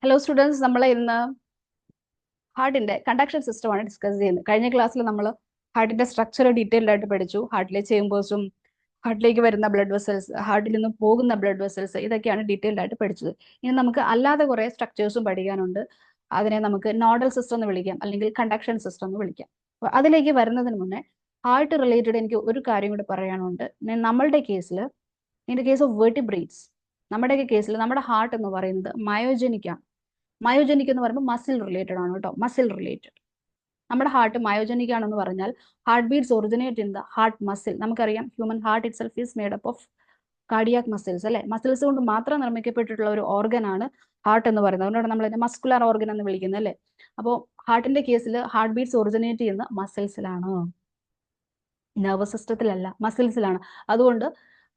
Hello students, നമ്മൾ ഇന്ന് ഹാർട്ടിന്റെ കണ്ടക്ഷൻ സിസ്റ്റമാണ് ഡിസ്കസ് ചെയ്യുന്നത്. കഴിഞ്ഞ ക്ലാസ്സിൽ നമ്മൾ ഹാർട്ടിന്റെ സ്ട്രക്ചർ ഡീറ്റെയിൽഡ് ആയിട്ട് പഠിച്ചു. ഹാർട്ടിലെ ചേമ്പേഴ്സും ഹാർട്ടിലേക്ക് വരുന്ന ബ്ലഡ് വെസൽസ്, ഹാർട്ടിൽ നിന്ന് പോകുന്ന ബ്ലഡ് വെസൽസ്, ഇതൊക്കെയാണ് ഡീറ്റെയിൽഡ് ആയിട്ട് പഠിച്ചത്. ഇനി നമുക്ക് അല്ലാതെ കുറെ സ്ട്രക്ചേഴ്സും പഠിക്കാനുണ്ട്. അതിനെ നമുക്ക് നോഡൽ സിസ്റ്റം എന്ന് വിളിക്കാം, അല്ലെങ്കിൽ കണ്ടക്ഷൻ സിസ്റ്റം എന്ന് വിളിക്കാം. അപ്പൊ അതിലേക്ക് വരുന്നതിന് മുന്നേ ഹാർട്ട് റിലേറ്റഡ് എനിക്ക് ഒരു കാര്യം കൂടി പറയാനുണ്ട്. നമ്മളുടെ കേസിൽ, in the case of vertebrates, നമ്മുടെയൊക്കെ കേസിൽ നമ്മുടെ ഹാർട്ട് എന്ന് പറയുന്നത് മയോജനിക് ആണ്. മയോജനിക് എന്ന് പറയുമ്പോൾ മസിൽ റിലേറ്റഡ് ആണ് കേട്ടോ, മസിൽ റിലേറ്റഡ്. നമ്മുടെ ഹാർട്ട് മയോജനിക് ആണെന്ന് പറഞ്ഞാൽ heart beats originate in the heart muscle. നമുക്കറിയാം human heart itself is made up of cardiac muscles, അല്ലെ? മസിൽസ് കൊണ്ട് മാത്രം നിർമ്മിക്കപ്പെട്ടിട്ടുള്ള ഒരു ഓർഗൻ ആണ് ഹാർട്ട് എന്ന് പറയുന്നത്. അതുകൊണ്ടാണ് നമ്മൾ ഇതിനെ മസ്കുലർ ഓർഗൻ എന്ന് വിളിക്കുന്നത്, അല്ലെ? അപ്പോൾ ഹാർട്ടിന്റെ കേസിൽ ഹാർട്ട് ബീറ്റ്സ് ഒറിജിനേറ്റ് ചെയ്യുന്ന മസിൽസിലാണ്, നെർവസ് സിസ്റ്റത്തിലല്ല, മസിൽസിലാണ്. അതുകൊണ്ട്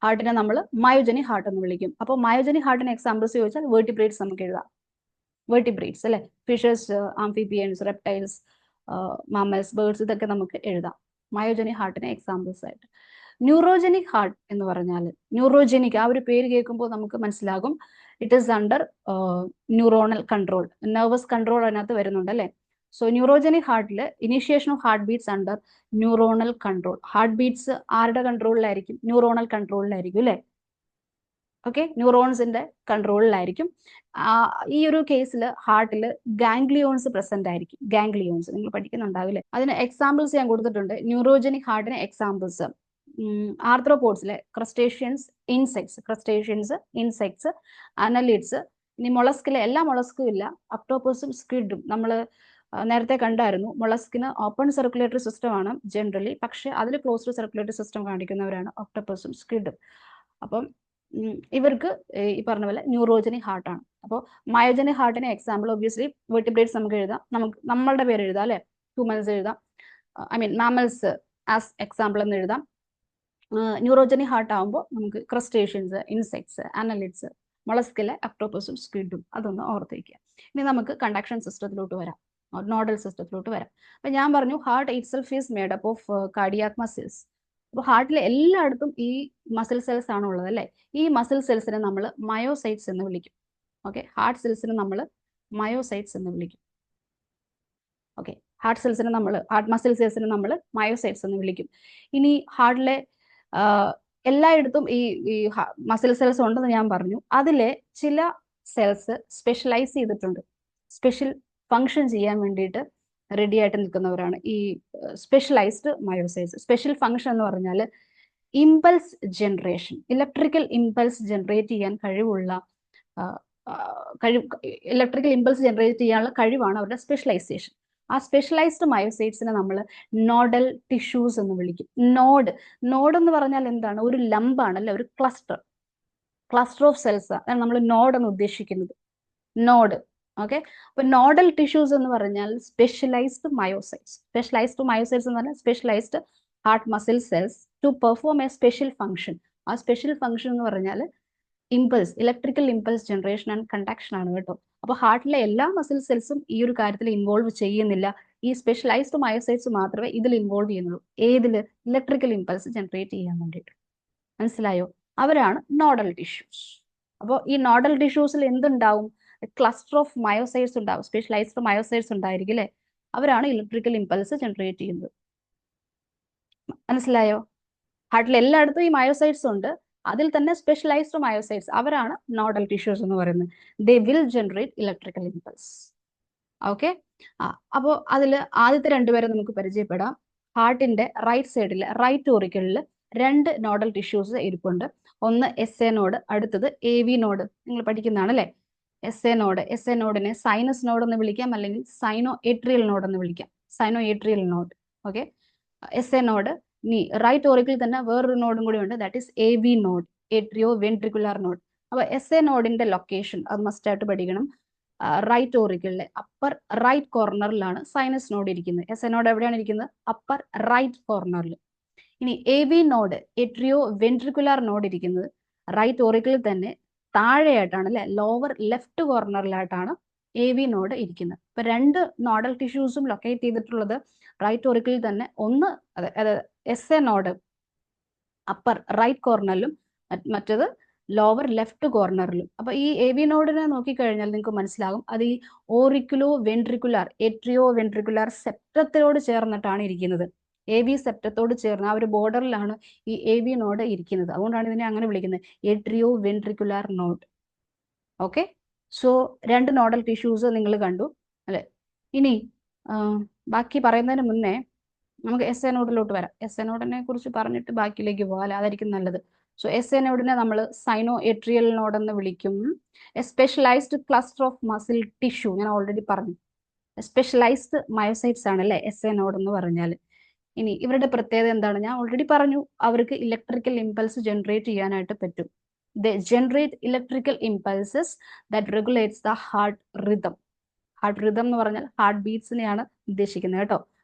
ഹാർട്ടിനെ നമ്മൾ മയോജനിക് ഹാർട്ട് എന്ന് വിളിക്കും. അപ്പോൾ മയോജനിക് ഹാർട്ടിന് എക്സാമ്പിൾസ് ചോദിച്ചാൽ വെർട്ടിബ്രേറ്റ്സ് നമുക്ക് എഴുതാം. വെർട്ടിബ്രേറ്റ്സ്, അല്ലെ? Fishes, amphibians, reptiles, mammals, birds, ഇതൊക്കെ നമുക്ക് എഴുതാം മയോജനിക് ഹാർട്ടിന് എക്സാമ്പിൾസ് ആയിട്ട്. ന്യൂറോജനിക് ഹാർട്ട് എന്ന് പറഞ്ഞാൽ, ന്യൂറോജനിക് ആ ഒരു പേര് കേൾക്കുമ്പോൾ നമുക്ക് മനസ്സിലാകും it is under neuronal control, nervous control അതിനകത്ത് വരുന്നുണ്ട്, അല്ലെ? സോ ന്യൂറോജനിക് ഹാർട്ടിൽ initiation of heart beats under neuronal control. Heart beats ആരുടെ കൺട്രോളിലായിരിക്കും? ന്യൂറോണൽ കൺട്രോളിലായിരിക്കും, അല്ലെ? ഓക്കെ, ന്യൂറോൺസിന്റെ കൺട്രോളിലായിരിക്കും. ഈ ഒരു കേസിൽ ഹാർട്ടിൽ ഗാംഗ്ലിയോൺസ് പ്രസന്റ് ആയിരിക്കും. ഗാംഗ്ലിയോൺസ് നിങ്ങൾ പഠിക്കുന്നുണ്ടാവില്ലേ? അതിന് എക്സാമ്പിൾസ് ഞാൻ കൊടുത്തിട്ടുണ്ട്. ന്യൂറോജനിക് ഹാർട്ടിന് എക്സാമ്പിൾസ് ആർത്രോപോഡ്സിലെ ക്രസ്റ്റേഷ്യൻസ്, ഇൻസെക്ട്സ്, അനലിഡ്സ്. ഇനി മൊളസ്കിലെ എല്ലാ മൊളസ്കും ഇല്ല, ഒക്ടോപ്പസും സ്ക്വിഡും നമ്മൾ നേരത്തെ കണ്ടായിരുന്നു. മൊളസ്കിന് ഓപ്പൺ സർക്കുലേറ്ററി സിസ്റ്റം ആണ് ജനറലി, പക്ഷെ അതിൽ ക്ലോസ്ഡ് സർക്കുലേറ്ററി സിസ്റ്റം കാണിക്കുന്നവരാണ് ഒക്ടോപ്പസും സ്ക്വിഡും. അപ്പം ഇവർക്ക് ഈ പറഞ്ഞ പോലെ ന്യൂറോജനിക് ഹാർട്ടാണ്. അപ്പോൾ മയോജനിക് ഹാർട്ടിന് എക്സാമ്പിൾ ഒബ്വിയസ്ലി വെർട്ടിബ്രേറ്റ്സ് നമുക്ക് എഴുതാം, നമുക്ക് നമ്മളുടെ പേര് എഴുതാം, അല്ലെ? ഹ്യൂമൻസ് എഴുതാം, മാമൽസ് ആസ് എക്സാമ്പിൾ എന്ന് എഴുതാം. ന്യൂറോജനിക് ഹാർട്ട് ആകുമ്പോൾ നമുക്ക് ക്രസ്റ്റേഷ്യൻസ്, ഇൻസെക്ട്സ്, അനലിഡ്സ്, മൊളസ്കിലെ ഒക്ടോപ്പസും സ്ക്വിഡും, അതൊന്ന് ഓർത്ത് വയ്ക്കുക. ഇനി നമുക്ക് കണ്ടക്ഷൻ സിസ്റ്റത്തിലോട്ട് വരാം, നോഡൽ സിസ്റ്റത്തിലോട്ട് വരാം. അപ്പൊ ഞാൻ പറഞ്ഞു heart itself is made up of cardiac muscles. അപ്പോൾ ഹാർട്ടിൽ എല്ലായിടത്തും ഈ മസിൽ സെൽസ് ആണ് ഉള്ളത്, അല്ലെ? ഈ മസിൽ സെൽസിനെ നമ്മൾ മയോസൈറ്റ്സ് എന്ന് വിളിക്കും. ഓക്കെ, ഹാർട്ട് സെൽസിനെ നമ്മൾ മയോസൈറ്റ്സ് എന്ന് വിളിക്കും. ഓക്കെ, ഹാർട്ട് മസിൽ സെൽസിനെ നമ്മൾ മയോസൈറ്റ്സ് എന്ന് വിളിക്കും. ഇനി ഹാർട്ടിലെ എല്ലായിടത്തും ഈ മസിൽ സെൽസ് ഉണ്ടെന്ന് ഞാൻ പറഞ്ഞു. അതിലെ ചില സെൽസ് സ്പെഷ്യലൈസ് ചെയ്തിട്ടുണ്ട്, സ്പെഷ്യൽ ഫങ്ഷൻ ചെയ്യാൻ വേണ്ടിയിട്ട് റെഡി ആയിട്ട് നിൽക്കുന്നവരാണ് ഈ സ്പെഷ്യലൈസ്ഡ് മയോസൈറ്റ്സ്. സ്പെഷ്യൽ ഫങ്ഷൻ എന്ന് പറഞ്ഞാൽ impulse generation, electrical impulse generate ചെയ്യാൻ കഴിവുള്ള ഇലക്ട്രിക്കൽ ഇമ്പൾസ് ജനറേറ്റ് ചെയ്യാനുള്ള കഴിവാണ് അവരുടെ സ്പെഷ്യലൈസേഷൻ. ആ സ്പെഷ്യലൈസ്ഡ് മയോസൈറ്റ്സിനെ നമ്മൾ നോഡൽ ടിഷ്യൂസ് എന്ന് വിളിക്കും. നോഡ് എന്ന് പറഞ്ഞാൽ എന്താണ്? ഒരു ലംബാണ്, അല്ലെ? ഒരു ക്ലസ്റ്റർ ഓഫ് സെൽസ് ആണ് നമ്മൾ നോഡ് എന്ന് ഉദ്ദേശിക്കുന്നത്. നോഡ്. ഓക്കെ, അപ്പൊ നോഡൽ ടിഷ്യൂസ് എന്ന് പറഞ്ഞാൽ സ്പെഷ്യലൈസ്ഡ് മയോസൈറ്റ്സ്. എന്ന് പറഞ്ഞാൽ specialised heart muscle cells to perform a special function. ആ സ്പെഷ്യൽ ഫംഗ്ഷൻ എന്ന് പറഞ്ഞാൽ electrical impulse generation and conduction ആണ് കേട്ടോ. അപ്പൊ ഹാർട്ടിലെ എല്ലാ മസിൽ സെൽസും ഈ ഒരു കാര്യത്തിൽ ഇൻവോൾവ് ചെയ്യുന്നില്ല. ഈ സ്പെഷ്യലൈസ്ഡ് മയോസൈറ്റ്സ് മാത്രമേ ഇതിൽ ഇൻവോൾവ് ചെയ്യുന്നുള്ളൂ. ഏതില്? ഇലക്ട്രിക്കൽ ഇമ്പൾസ് ജനറേറ്റ് ചെയ്യാൻ വേണ്ടിയിട്ട്. മനസ്സിലായോ? അവരാണ് നോഡൽ ടിഷ്യൂസ്. അപ്പോൾ ഈ നോഡൽ ടിഷ്യൂസിൽ എന്തുണ്ടാവും? ക്ലസ്റ്റർ ഓഫ് മയോസൈറ്റ്സ് ഉണ്ടാവും, സ്പെഷ്യലൈസ്ഡ് മയോസൈറ്റ്സ് ഉണ്ടായിരിക്കും, അല്ലെ? അവരാണ് ഇലക്ട്രിക്കൽ ഇമ്പൾസ് ജനറേറ്റ് ചെയ്യുന്നത്. മനസ്സിലായോ? ഹാർട്ടിൽ എല്ലായിടത്തും ഈ മയോസൈറ്റ്സ് ഉണ്ട്, അതിൽ തന്നെ സ്പെഷ്യലൈസ്ഡ് മയോസൈറ്റ്സ്, അവരാണ് നോഡൽ ടിഷ്യൂസ് എന്ന് പറയുന്നത്. They will generate electrical impulse. Okay, അപ്പോൾ അതിൽ ആദ്യത്തെ രണ്ടുപേരെ നമുക്ക് പരിചയപ്പെടാം. ഹാർട്ടിന്റെ റൈറ്റ് സൈഡിൽ, റൈറ്റ് ഓറിക്കിളിൽ രണ്ട് നോഡൽ ടിഷ്യൂസ് ഇരിപ്പുണ്ട്. ഒന്ന് എസ് എ നോഡ്, അടുത്തത് എ വി നോഡ്. നിങ്ങൾ പഠിക്കുന്നതാണ്, അല്ലെ? എസ് എ നോഡിനെ സൈനസ് നോഡ് എന്ന് വിളിക്കാം, അല്ലെങ്കിൽ സൈനോ ഏട്രിയൽ നോഡ് എന്ന് വിളിക്കാം. Sino atrial node. Okay, S A node. ഇനി റൈറ്റ് ഓറിക്കിൽ തന്നെ വേറൊരു നോഡും കൂടി ഉണ്ട്, that is A V node, atrio ventricular node. അപ്പൊ എസ് എ നോഡിന്റെ ലൊക്കേഷൻ അത് മസ്റ്റ് ആയിട്ട് പഠിക്കണം. റൈറ്റ് ഓറിക്കിളിലെ അപ്പർ റൈറ്റ് കോർണറിലാണ് സൈനസ് നോഡ് ഇരിക്കുന്നത്. എസ് എ നോഡ് എവിടെയാണ് ഇരിക്കുന്നത്? Upper right corner. ഇനി A V node, atrio ventricular node ഇരിക്കുന്നത് റൈറ്റ് ഓറിക്കിളിൽ തന്നെ താഴെയായിട്ടാണ്, അല്ലെ? ലോവർ ലെഫ്റ്റ് കോർണറിലായിട്ടാണ് എ വി നോഡ് ഇരിക്കുന്നത്. ഇപ്പൊ രണ്ട് നോഡൽ ടിഷ്യൂസും ലൊക്കേറ്റ് ചെയ്തിട്ടുള്ളത് റൈറ്റ് ഓറിക്കിളിൽ തന്നെ. ഒന്ന് S A node upper right കോർണറിലും, മറ്റത് ലോവർ ലെഫ്റ്റ് കോർണറിലും. അപ്പൊ ഈ എ വി നോഡിനെ നോക്കിക്കഴിഞ്ഞാൽ നിങ്ങൾക്ക് മനസ്സിലാകും അത് ഈ ഓറിക്കുലോ വെൻട്രിക്കുലാർ ഏട്രിയോ വെൻട്രിക്കുലാർ സെപ്റ്റത്തോട് ചേർന്നിട്ടാണ് ഇരിക്കുന്നത്. എ വി സെപ്റ്റത്തോട് ചേർന്ന് ആ ഒരു ബോർഡറിലാണ് ഈ എ വി നോഡ് ഇരിക്കുന്നത്. അതുകൊണ്ടാണ് ഇതിനെ അങ്ങനെ വിളിക്കുന്നത് atrio ventricular node. Okay, so രണ്ട് നോഡൽ ടിഷ്യൂസ് നിങ്ങൾ കണ്ടു അല്ലെ. ഇനി ബാക്കി പറയുന്നതിന് മുന്നേ നമുക്ക് എസ് എ നോഡിലോട്ട് വരാം. എസ് എ നോഡിനെ കുറിച്ച് പറഞ്ഞിട്ട് ബാക്കിയിലേക്ക് പോകാം അല്ലെ, അതായിരിക്കും നല്ലത്. സോ എസ് എ നോഡിനെ നമ്മൾ സൈനോ എട്രിയൽ നോഡ് എന്ന് വിളിക്കും. A specialised cluster of muscle tissue, ഞാൻ ഓൾറെഡി പറഞ്ഞു. സ്പെഷ്യലൈസ്ഡ് മയോസൈറ്റ്സ് ആണ് അല്ലെ എസ് എ നോഡ് എന്ന് പറഞ്ഞാൽ. ഇനി ഇവരുടെ പ്രത്യേകത എന്താണ്? ഞാൻ ഓൾറെഡി പറഞ്ഞു, അവർക്ക് ഇലക്ട്രിക്കൽ ഇമ്പൾസ് ജനറേറ്റ് ചെയ്യാനായിട്ട് പറ്റും. They generate electrical impulses that regulates the heart rhythm. Heart rhythm എന്ന് പറഞ്ഞാൽ ഹാർട്ട് ബീറ്റ്സിനെയാണ് ഉദ്ദേശിക്കുന്നത് കേട്ടോ.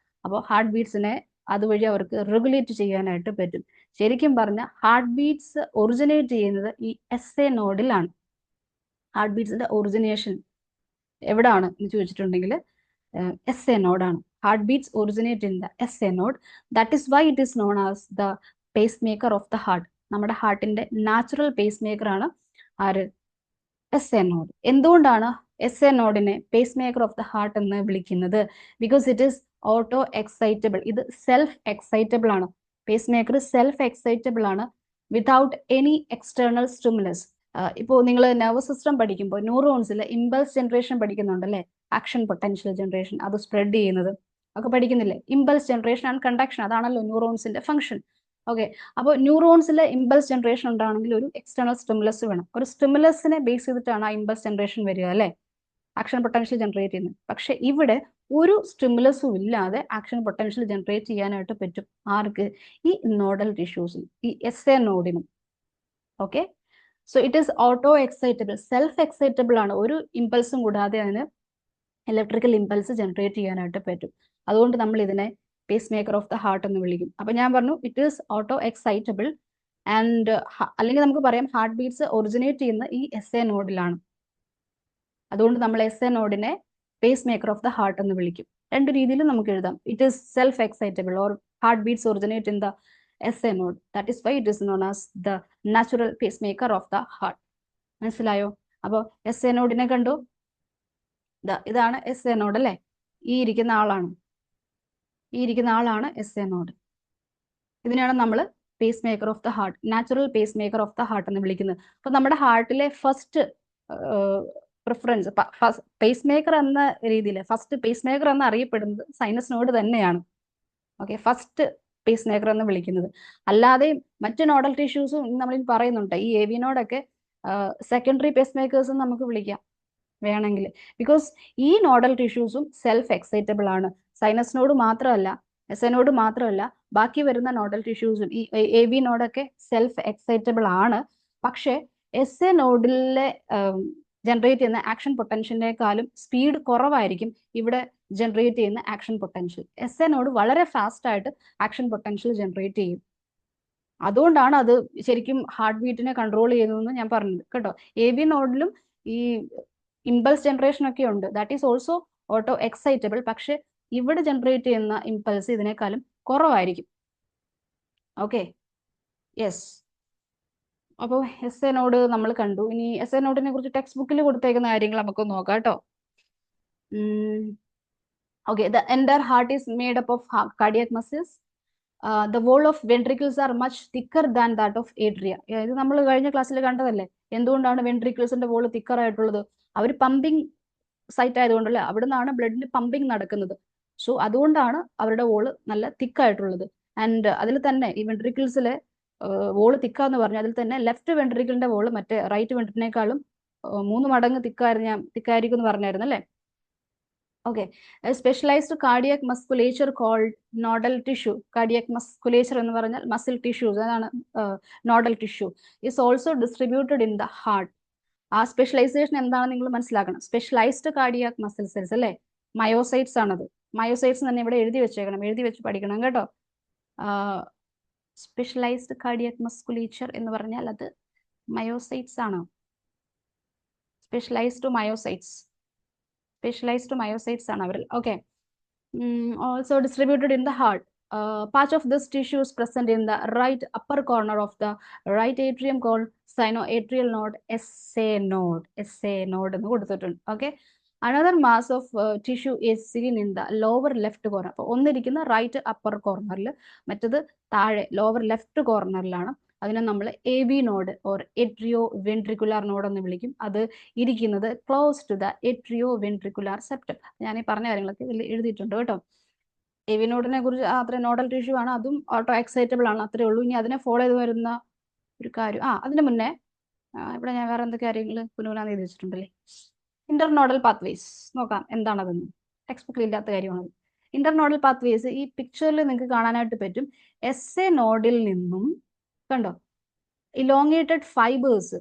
അപ്പോൾ ഹാർട്ട് ബീറ്റ്സിനെ അതുവഴി അവർക്ക് റെഗുലേറ്റ് ചെയ്യാനായിട്ട് പറ്റും. ശരിക്കും പറഞ്ഞാൽ ഹാർട്ട് ബീറ്റ്സ് ഒറിജിനേറ്റ് ചെയ്യുന്നത് ഈ എസ് എ നോഡിലാണ്. ഹാർട്ട് ബീറ്റ്സിന്റെ ഒറിജിനേഷൻ എവിടാണ് എന്ന് ചോദിച്ചിട്ടുണ്ടെങ്കിൽ എസ് എ നോഡാണ്. Heart beats originate in the S A node. That is why it is known as the pacemaker of the heart. നമ്മുടെ ഹാർട്ടിന്റെ നാച്ചുറൽ പേസ് മേക്കർ ആണ് ആര്? S A node. എന്തുകൊണ്ടാണ് എസ് എ നോഡിനെ pacemaker of the heart എന്ന് വിളിക്കുന്നത്? Because it is auto excitable. ഇത് self excitable ആണ്. പേസ് മേക്കർ സെൽഫ് എക്സൈറ്റബിൾ ആണ് വിതൗട്ട് എനി എക്സ്റ്റേണൽ സ്റ്റിമുലസ്. ഇപ്പോൾ നിങ്ങൾ നെർവസ് സിസ്റ്റം പഠിക്കുമ്പോൾ ന്യൂറോൺസിൽ ഇമ്പൾസ് ജനറേഷൻ പഠിക്കുന്നുണ്ടല്ലേ, ആക്ഷൻ പൊട്ടൻഷ്യൽ ജനറേഷൻ, അത് സ്പ്രെഡ് ചെയ്യുന്നത് ഒക്കെ പഠിക്കുന്നില്ലേ? ഇമ്പൾസ് ജനറേഷൻ ആൻഡ് കണ്ടക്ഷൻ, അതാണല്ലോ ന്യൂറോൺസിന്റെ ഫംഗ്ഷൻ. ഓക്കെ, അപ്പോൾ ന്യൂറോൺസിലെ ഇമ്പൾസ് ജനറേഷൻ ഉണ്ടാണെങ്കിൽ ഒരു എക്സ്റ്റേണൽ സ്റ്റിമുലസ് വേണം. ഒരു സ്റ്റിമുലസിനെ ബേസ് ചെയ്തിട്ടാണ് ആ ഇമ്പൾസ് ജനറേഷൻ വരിക അല്ലെ, ആക്ഷൻ പൊട്ടൻഷ്യൽ ജനറേറ്റ് ചെയ്യുന്നത്. പക്ഷെ ഇവിടെ ഒരു സ്റ്റിമുലസും ഇല്ലാതെ ആക്ഷൻ പൊട്ടൻഷ്യൽ ജനറേറ്റ് ചെയ്യാനായിട്ട് പറ്റും. ആർക്ക്? ഈ നോഡൽ ടിഷ്യൂസിനും ഈ എസ് എ നോഡിനും. Okay, so it is auto excitable, self excitable ആണ്. ഒരു ഇമ്പൾസും കൂടാതെ അതിന് ഇലക്ട്രിക്കൽ ഇമ്പൾസ് ജനറേറ്റ് ചെയ്യാനായിട്ട് പറ്റും. അതുകൊണ്ട് നമ്മൾ ഇതിനെ pace maker of the heart എന്ന് വിളിക്കും. അപ്പൊ ഞാൻ പറഞ്ഞു it is auto excitable and അല്ലെങ്കിൽ നമുക്ക് പറയാം ഹാർട്ട് ബീറ്റ്സ് ഒറിജിനേറ്റ് ചെയ്യുന്ന ഈ എസ് എ നോഡിലാണ്. അതുകൊണ്ട് നമ്മൾ എസ് എ നോഡിനെ pacemaker of the heart എന്ന് വിളിക്കും. രണ്ട് രീതിയിലും നമുക്ക് എഴുതാം. It is self excitable or heart beats originate in the S A node. That is why it is known as the natural pacemaker of the heart. മനസ്സിലായോ? അപ്പോൾ S A നോഡിനെ കണ്ടു. ഇതാണ് എസ് എ നോഡ് അല്ലേ. ഈ ഇരിക്കുന്ന ആളാണ് S A node. ഇതിനെയാണ് നമ്മൾ pacemaker of the heart, natural pacemaker of the heart എന്ന് വിളിക്കുന്നത്. അപ്പൊ നമ്മുടെ ഹാർട്ടിലെ ഫസ്റ്റ് പ്രിഫറൻസ് പേസ് മേക്കർ എന്ന രീതിയിൽ ഫസ്റ്റ് പേസ് മേക്കർ എന്ന് അറിയപ്പെടുന്നത് സൈനസ് നോഡ് തന്നെയാണ്. ഓക്കെ, ഫസ്റ്റ് പേസ് മേക്കർ എന്ന് വിളിക്കുന്നത്. അല്ലാതെ മറ്റ് നോഡൽ ടിഷ്യൂസും നമ്മൾ പറയുന്നുണ്ട്. ഈ എ വി നോഡൊക്കെ സെക്കൻഡറി പേസ് മേക്കേഴ്സ് നമുക്ക് വിളിക്കാം വേണമെങ്കിൽ. ബിക്കോസ് ഈ നോഡൽ ടിഷ്യൂസും സെൽഫ് എക്സൈറ്റബിൾ ആണ്. സൈനസ് നോഡ് മാത്രമല്ല, എസ് എ നോഡ് മാത്രമല്ല, ബാക്കി വരുന്ന നോഡൽ ടിഷ്യൂസും ഈ എ വി നോഡൊക്കെ സെൽഫ് എക്സൈറ്റബിൾ ആണ്. പക്ഷെ എസ് എ നോഡിലെ ജനറേറ്റ് ചെയ്യുന്ന ആക്ഷൻ പൊട്ടൻഷ്യലിനേക്കാളും സ്പീഡ് കുറവായിരിക്കും ഇവിടെ ജനറേറ്റ് ചെയ്യുന്ന action potential. S A node വളരെ ഫാസ്റ്റ് ആയിട്ട് ആക്ഷൻ പൊട്ടൻഷ്യൽ ജനറേറ്റ് ചെയ്യും. അതുകൊണ്ടാണ് അത് ശരിക്കും ഹാർട്ട് ബീറ്റിനെ കൺട്രോൾ ചെയ്യുന്നതെന്ന് ഞാൻ പറഞ്ഞത് കേട്ടോ. എ വി നോഡിലും ഈ ഇമ്പൾസ് ജനറേഷൻ ഒക്കെ ഉണ്ട്. That is also auto excitable. പക്ഷെ ഇവിടെ ജനറേറ്റ് ചെയ്യുന്ന ഇമ്പൾസ് ഇതിനേക്കാളും കുറവായിരിക്കും. Okay, yes. അപ്പോൾ എസ് എ നോഡ് നമ്മൾ കണ്ടു. ഇനി എസ് എ നോഡിനെ കുറിച്ച് ടെക്സ്റ്റ് ബുക്കിൽ കൊടുത്തേക്കുന്ന കാര്യങ്ങൾ നമുക്ക് നോക്കാം കേട്ടോ. Okay, the entire heart is made up of cardiac muscles. The wall of ventricles are much thicker than that of atria. ഇത് നമ്മൾ കഴിഞ്ഞ ക്ലാസ്സിൽ കണ്ടതല്ലേ. എന്തുകൊണ്ടാണ് വെൻട്രിക്കിൾസിന്റെ വോൾ തിക്കർ ആയിട്ടുള്ളത്? അവർ പമ്പിങ് സൈറ്റ് ആയതുകൊണ്ടല്ലേ, അവിടെ നിന്നാണ് ബ്ലഡിന് പമ്പിങ് നടക്കുന്നത്. സോ അതുകൊണ്ടാണ് അവരുടെ വോള് നല്ല തിക്കായിട്ടുള്ളത്. ആൻഡ് അതിൽ തന്നെ ഈ വെൻട്രിക്കിൾസിലെ വോള് തിക്കാന്ന് പറഞ്ഞാൽ അതിൽ തന്നെ ലെഫ്റ്റ് വെൻട്രിക്കിളിന്റെ വോള് മറ്റേ റൈറ്റ് വെൻട്രിക്കിനേക്കാളും 3 മടങ്ങ് തിക്കായിരിക്കും എന്ന് പറഞ്ഞായിരുന്നു അല്ലേ. Okay, specialised cardiac musculature called nodal tissue. Cardiac musculature എന്ന് പറഞ്ഞാൽ മസിൽ ടിഷ്യൂസ്, അതാണ് nodal tissue. Is also distributed in the heart. ആ സ്പെഷ്യലൈസേഷൻ എന്താണെന്ന് നിങ്ങൾ മനസ്സിലാക്കണം. സ്പെഷ്യലൈസ്ഡ് കാർഡിയാക് മസിൽ സെൽസ് അല്ലേ, മയോസൈറ്റ്സ് ആണത്. മയോസൈറ്റ്സ് തന്നെ ഇവിടെ എഴുതി വെച്ചേക്കണം, എഴുതി വെച്ച് പഠിക്കണം കേട്ടോ. സ്പെഷ്യലൈസ്ഡ് കാർഡിയാക് മസ്കുലേച്ചർ എന്ന് പറഞ്ഞാൽ അത് മയോസൈറ്റ്സ് ആണ്. സ്പെഷ്യലൈസ്ഡ് മയോസൈറ്റ്സ് ആണ് അവരിൽ. Okay, also distributed in the heart. Patch of this tissue is present in the right upper corner of the right atrium called sinoatrial node, SA node. SA node എന്ന് കൊടുത്തിട്ടുണ്ട്. Okay. Another mass of tissue is seen in the lower left corner. അപ്പോൾ ഒന്നിരിക്കുന്ന right upper കോർണറിൽ, മറ്റത് താഴെ lower left കോർണറിലാണ്. അതിനെ നമ്മൾ AV node or atrio ventricular node എന്ന് വിളിക്കും. അത് ഇരിക്കുന്നത് close to the atrio ventricular septum. ഞാൻ ഈ പറഞ്ഞ കാര്യങ്ങളൊക്കെ ഇതിൽ എഴുതിയിട്ടുണ്ട് കേട്ടോ. AV നോഡിനെ കുറിച്ച് അത്ര നോഡൽ ടിഷ്യൂ ആണ്, അതും ഓട്ടോ എക്സൈറ്റബിൾ ആണ്, അത്രേ ഉള്ളൂ. ഇനി അതിനെ ഫോളോ ചെയ്ത് വരുന്ന ഒരു കാര്യം, അതിന് മുന്നേ ഇവിടെ ഞാൻ വേറെ എന്തൊക്കെ കാര്യങ്ങൾ പുനഃപുനാന്ന് എഴുതി വെച്ചിട്ടുണ്ടല്ലേ. ഇന്റർനോഡൽ പാത്വേസ് നോക്കാം എന്താണതെന്ന്. ടെക്സ്റ്റ് ബുക്കിൽ ഇല്ലാത്ത കാര്യമാണ്. ഇന്റർനോഡൽ പാത്വേസ് ഈ പിക്ചറിൽ നിങ്ങൾക്ക് കാണാനായിട്ട് പറ്റും. SA നോഡിൽ നിന്നും കണ്ടോ ഇലോങ്ങേറ്റഡ് ഫൈബേഴ്സ്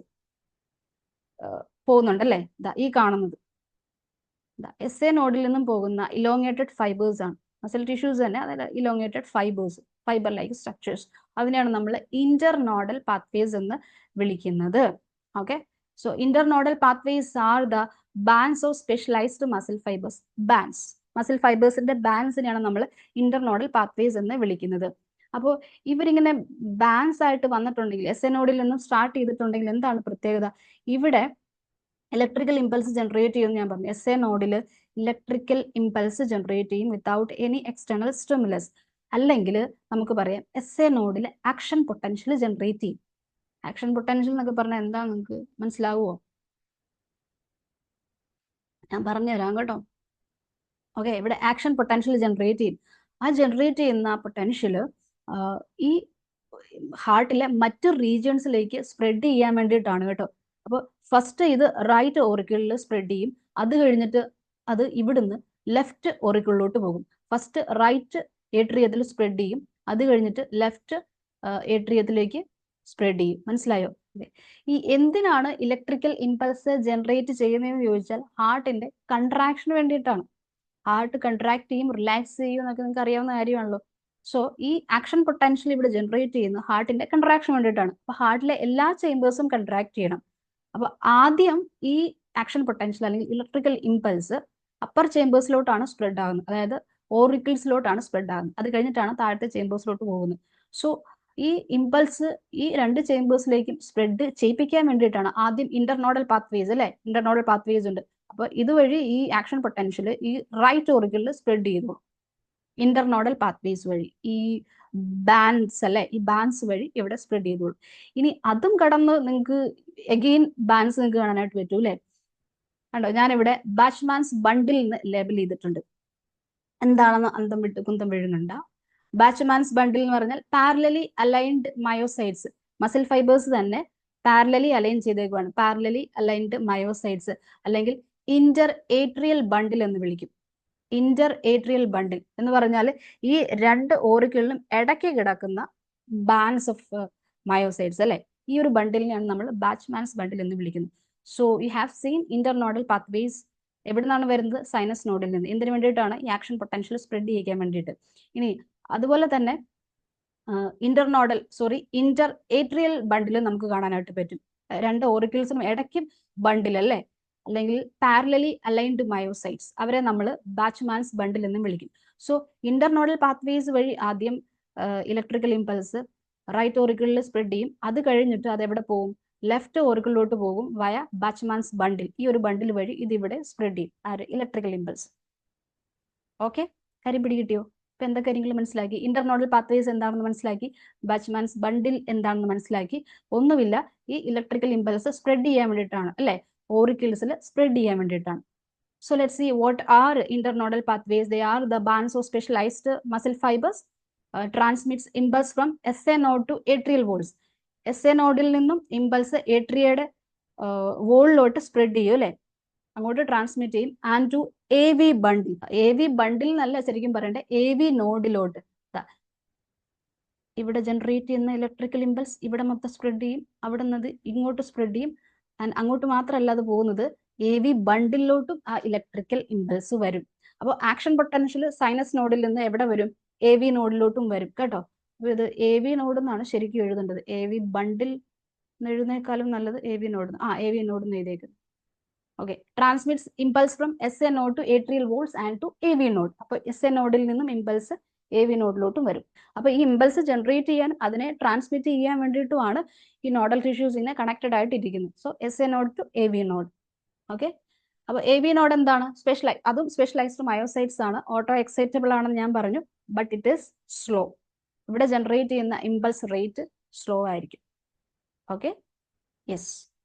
പോകുന്നുണ്ടല്ലേ. ഈ കാണുന്നത് SA നോഡിൽ നിന്നും പോകുന്ന ഇലോങ്ങേറ്റഡ് ഫൈബേഴ്സ് ആണ്. മസിൽ ടിഷ്യൂസ് തന്നെ, അതായത് elongated fibres, fibre like structures, അതിനെയാണ് നമ്മൾ ഇന്റർനോഡൽ പാത്വേസ് എന്ന് വിളിക്കുന്നത്. Okay. So internodal pathways are the bands of specialised muscle fibres. Bands, muscle ഫൈബേഴ്സിന്റെ ബാൻഡ്സിനെയാണ് നമ്മൾ ഇന്റർനോഡൽ പാത്വേസ് എന്ന് വിളിക്കുന്നത്. അപ്പോൾ ഇവരിങ്ങനെ ബാൻഡ്സ് ആയിട്ട് വന്നിട്ടുണ്ടെങ്കിൽ, SA നോഡിൽ നിന്നും സ്റ്റാർട്ട് ചെയ്തിട്ടുണ്ടെങ്കിൽ എന്താണ് പ്രത്യേകത? ഇവിടെ ഇലക്ട്രിക്കൽ ഇമ്പൾസ് ജനറേറ്റ് ചെയ്യുമെന്ന് ഞാൻ പറഞ്ഞു. SA നോഡിൽ ഇലക്ട്രിക്കൽ ഇമ്പൾസ് ജനറേറ്റ് ചെയ്യും വിത്തൗട്ട് എനി എക്സ്റ്റേണൽ സ്റ്റിമുലസ്. അല്ലെങ്കിൽ നമുക്ക് പറയാം SA നോഡിൽ ആക്ഷൻ പൊട്ടൻഷ്യൽ ജനറേറ്റ് ചെയ്യും. ആക്ഷൻ പൊട്ടൻഷ്യൽ എന്നൊക്കെ പറഞ്ഞാൽ എന്താ നിങ്ങൾക്ക് മനസ്സിലാവുമോ? ഞാൻ പറഞ്ഞുതരാം കേട്ടോ. ഓക്കെ. ഇവിടെ ആക്ഷൻ പൊട്ടൻഷ്യൽ ജനറേറ്റ് ചെയ്യും. ആ ജനറേറ്റ് ചെയ്യുന്ന പൊട്ടൻഷ്യൽ ഈ ഹാർട്ടിലെ മറ്റ് റീജിയൻസിലേക്ക് സ്പ്രെഡ് ചെയ്യാൻ വേണ്ടിയിട്ടാണ് കേട്ടോ. അപ്പോൾ ഫസ്റ്റ് ഇത് റൈറ്റ് ഓറിക്കിളിൽ സ്പ്രെഡ് ചെയ്യും. അത് കഴിഞ്ഞിട്ട് അത് ഇവിടുന്ന് ലെഫ്റ്റ് ഓറിക്കിളിലോട്ട് പോകും. ഫസ്റ്റ് റൈറ്റ് ഏട്രിയത്തിൽ സ്പ്രെഡ് ചെയ്യും, അത് കഴിഞ്ഞിട്ട് ലെഫ്റ്റ് ഏട്രിയത്തിലേക്ക് സ്പ്രെഡ് ചെയ്യും. മനസ്സിലായോ? ഈ എന്തിനാണ് ഇലക്ട്രിക്കൽ ഇമ്പൾസ് ജനറേറ്റ് ചെയ്യുന്നതെന്ന് ചോദിച്ചാൽ ഹാർട്ടിന്റെ കൺട്രാക്ഷന് വേണ്ടിയിട്ടാണ്. ഹാർട്ട് കൺട്രാക്ട് ചെയ്യും, റിലാക്സ് ചെയ്യും എന്നൊക്കെ നിങ്ങൾക്ക് അറിയാവുന്ന കാര്യമാണല്ലോ. സോ ഈ ആക്ഷൻ പൊട്ടൻഷ്യൽ ഇവിടെ ജനറേറ്റ് ചെയ്യുന്നത് ഹാർട്ടിന്റെ കൺട്രാക്ഷൻ വേണ്ടിയിട്ടാണ്. അപ്പൊ ഹാർട്ടിലെ എല്ലാ ചേമ്പേഴ്സും കൺട്രാക്ട് ചെയ്യണം. അപ്പൊ ആദ്യം ഈ ആക്ഷൻ പൊട്ടൻഷ്യൽ അല്ലെങ്കിൽ ഇലക്ട്രിക്കൽ ഇമ്പൾസ് അപ്പർ ചേമ്പേഴ്സിലോട്ടാണ് സ്പ്രെഡ് ആകുന്നത്, അതായത് ഓറിക്കിൾസിലോട്ടാണ് സ്പ്രെഡ് ആകുന്നത്. അത് കഴിഞ്ഞിട്ടാണ് താഴത്തെ ചേമ്പേഴ്സിലോട്ട് പോകുന്നത്. സോ ഈ ഇമ്പൾസ് ഈ രണ്ട് ചേമ്പേഴ്സിലേക്കും സ്പ്രെഡ് ചെയ്യിപ്പിക്കാൻ വേണ്ടിയിട്ടാണ് ആദ്യം ഇന്റർനോഡൽ പാത്വേസ് അല്ലെ. ഇന്റർനോഡൽ പാത്വേസ് ഉണ്ട്. അപ്പൊ ഇതുവഴി ഈ ആക്ഷൻ പൊട്ടൻഷ്യൽ ഈ റൈറ്റ് ഓറിക്കിളിൽ സ്പ്രെഡ് ചെയ്തു ഇന്റർനോഡൽ പാത്വേസ് വഴി. ഈ ബാൻഡ്സ് അല്ലെ, ഈ ബാൻഡ്സ് വഴി ഇവിടെ സ്പ്രെഡ് ചെയ്തോളൂ. ഇനി അതും കടന്ന് നിങ്ങൾക്ക് എഗെയിൻ ബാൻഡ്സ് നിങ്ങൾക്ക് കാണാനായിട്ട് പറ്റൂ അല്ലെ. കണ്ടോ, ഞാനിവിടെ ബാച്ച്മാൻസ് ബണ്ടിൽ എന്ന് ലേബൽ ചെയ്തിട്ടുണ്ട്. എന്താണെന്ന് അന്തം വിട്ട് കുന്തം വിഴുങ്ങണ്ട. ബാച്ച്മാൻസ് ബണ്ടിൽ എന്ന് പറഞ്ഞാൽ parallelly aligned myocytes, muscle fibres തന്നെ പാരലലി അലൈൻ ചെയ്തേക്കുവാണ്. പാരലലി അലൈൻഡ് മയോസൈറ്റ്സ് അല്ലെങ്കിൽ ഇന്റർ ഏട്രിയൽ ബണ്ടിൽ എന്ന് വിളിക്കും. ഇന്റർ ഏട്രിയൽ ബണ്ടിൽ എന്ന് പറഞ്ഞാൽ ഈ രണ്ട് ഓറിക്കിളിനും ഇടയ്ക്ക് കിടക്കുന്ന ബാൻഡ്സ് ഓഫ് മയോസൈറ്റ്സ് അല്ലെ. ഈ ഒരു ബണ്ടിലിനെയാണ് നമ്മൾ ബാച്ച്മാൻസ് ബണ്ടിൽ എന്ന് വിളിക്കുന്നത്. So you have seen internodal pathways എവിടെ നിന്നാണ് വരുന്നത്? സൈനസ് നോഡിൽ നിന്ന്. എന്തിനു വേണ്ടിയിട്ടാണ്? ഈ ആക്ഷൻ പൊട്ടൻഷ്യൽ സ്പ്രെഡ് ചെയ്യിക്കാൻ വേണ്ടിയിട്ട്. ഇനി അതുപോലെ തന്നെ ഇന്റർ ഏട്രിയൽ ബണ്ടിൽ നമുക്ക് കാണാനായിട്ട് പറ്റും. രണ്ട് ഓറിക്കിൾസിനും ഇടയ്ക്കും ബണ്ടിൽ അല്ലേ, അല്ലെങ്കിൽ പാരലലി അലൈൻഡ് മയോസൈറ്റ്സ്, അവരെ നമ്മൾ ബാച്ച്മാൻസ് ബണ്ടിൽ എന്നും വിളിക്കും. സോ ഇന്റർനോഡൽ പാത്വേസ് വഴി ആദ്യം ഇലക്ട്രിക്കൽ ഇമ്പൾസ് റൈറ്റ് ഓറിക്കിളിൽ സ്പ്രെഡ് ചെയ്യും. അത് കഴിഞ്ഞിട്ട് അത് എവിടെ പോകും? ലെഫ്റ്റ് ഓറിക്കിളിലോട്ട് പോകും വയ ബാച്ച്മാൻസ് ബണ്ടിൽ. ഈ ഒരു ബണ്ടിൽ വഴി ഇത് ഇവിടെ സ്പ്രെഡ് ചെയ്യും ഇലക്ട്രിക്കൽ ഇമ്പൾസ്. ഓക്കെ, കാര്യം പിടി കിട്ടിയോ? ഇപ്പൊ എന്തൊക്കെ കാര്യങ്ങൾ മനസ്സിലാക്കി? ഇന്റർനോഡൽ പാത്വേസ് എന്താണെന്ന് മനസ്സിലാക്കി, ബാച്ച്മാൻസ് ബണ്ടിൽ എന്താണെന്ന് മനസ്സിലാക്കി. ഒന്നുമില്ല, ഈ ഇലക്ട്രിക്കൽ ഇമ്പൾസ് സ്പ്രെഡ് ചെയ്യാൻ വേണ്ടിയിട്ടാണ് അല്ലെ, ഓറിക്കിൾസിൽ സ്പ്രെഡ് ചെയ്യാൻ വേണ്ടിയിട്ടാണ്. So let's see what are internodal pathways. They are the bands of specialised muscle fibres transmits impulse from SA node to atrial walls. SA നോഡിൽ നിന്നും ഇമ്പൾസ് ഏട്രിയയുടെ വോളിലോട്ട് സ്പ്രെഡ് ചെയ്യും അല്ലെ, അങ്ങോട്ട് ട്രാൻസ്മിറ്റ് ചെയ്യും. And to AV bundle. AV bundle എന്നല്ല ശരിക്കും പറയണ്ടേ, AV നോഡിലോട്ട്. ഇവിടെ ജനറേറ്റ് ചെയ്യുന്ന ഇലക്ട്രിക്കൽ ഇമ്പൾസ് ഇവിടെ മൊത്തം സ്പ്രെഡ് ചെയ്യും, അവിടെ നിന്ന് ഇങ്ങോട്ട് സ്പ്രെഡ് ചെയ്യും. ആൻഡ് അങ്ങോട്ട് മാത്രമല്ല അത് പോകുന്നത്, AV ബണ്ടിലോട്ടും ആ ഇലക്ട്രിക്കൽ ഇമ്പൾസ് വരും. അപ്പോൾ ആക്ഷൻ പൊട്ടൻഷ്യൽ സൈനസ് നോഡിൽ നിന്ന് എവിടെ വരും? AV നോഡിലോട്ടും വരും കേട്ടോ. അപ്പൊ ഇത് AV നോഡ് എന്നാണ് ശരിക്കും എഴുതേണ്ടത്. AV ബണ്ടിൽ എന്ന് എഴുതുന്നേക്കാളും നല്ലത് AV നോഡ്. AV നോഡ് എന്ന് എഴുതിയേക്കുന്നത്. Okay, transmits impulse from SA node to atrial walls and to AV node. അപ്പോൾ SA നോഡിൽ നിന്നും ഇമ്പൾസ് AV നോഡിലോട്ടും വരും. അപ്പൊ ഈ ഇമ്പൾസ് ജനറേറ്റ് ചെയ്യാൻ, അതിനെ ട്രാൻസ്മിറ്റ് ചെയ്യാൻ വേണ്ടിയിട്ടുമാണ് ഈ നോഡൽ ടിഷ്യൂസ് ഇങ്ങനെ കണക്റ്റഡ് ആയിട്ട് ഇരിക്കുന്നത്. So SA node to AV node. Okay, അപ്പൊ AV നോഡ് എന്താണ്? അതും സ്പെഷ്യലൈസ്ഡ് മയോസൈറ്റ്സ് ആണ്. ഓട്ടോ എക്സൈറ്റബിൾ ആണെന്ന് ഞാൻ പറഞ്ഞു, ബട്ട് ഇറ്റ് ഈസ് സ്ലോ. ഇവിടെ ജനറേറ്റ് ചെയ്യുന്ന ഇമ്പൾസ് റേറ്റ് സ്ലോ ആയിരിക്കും. Okay, yes.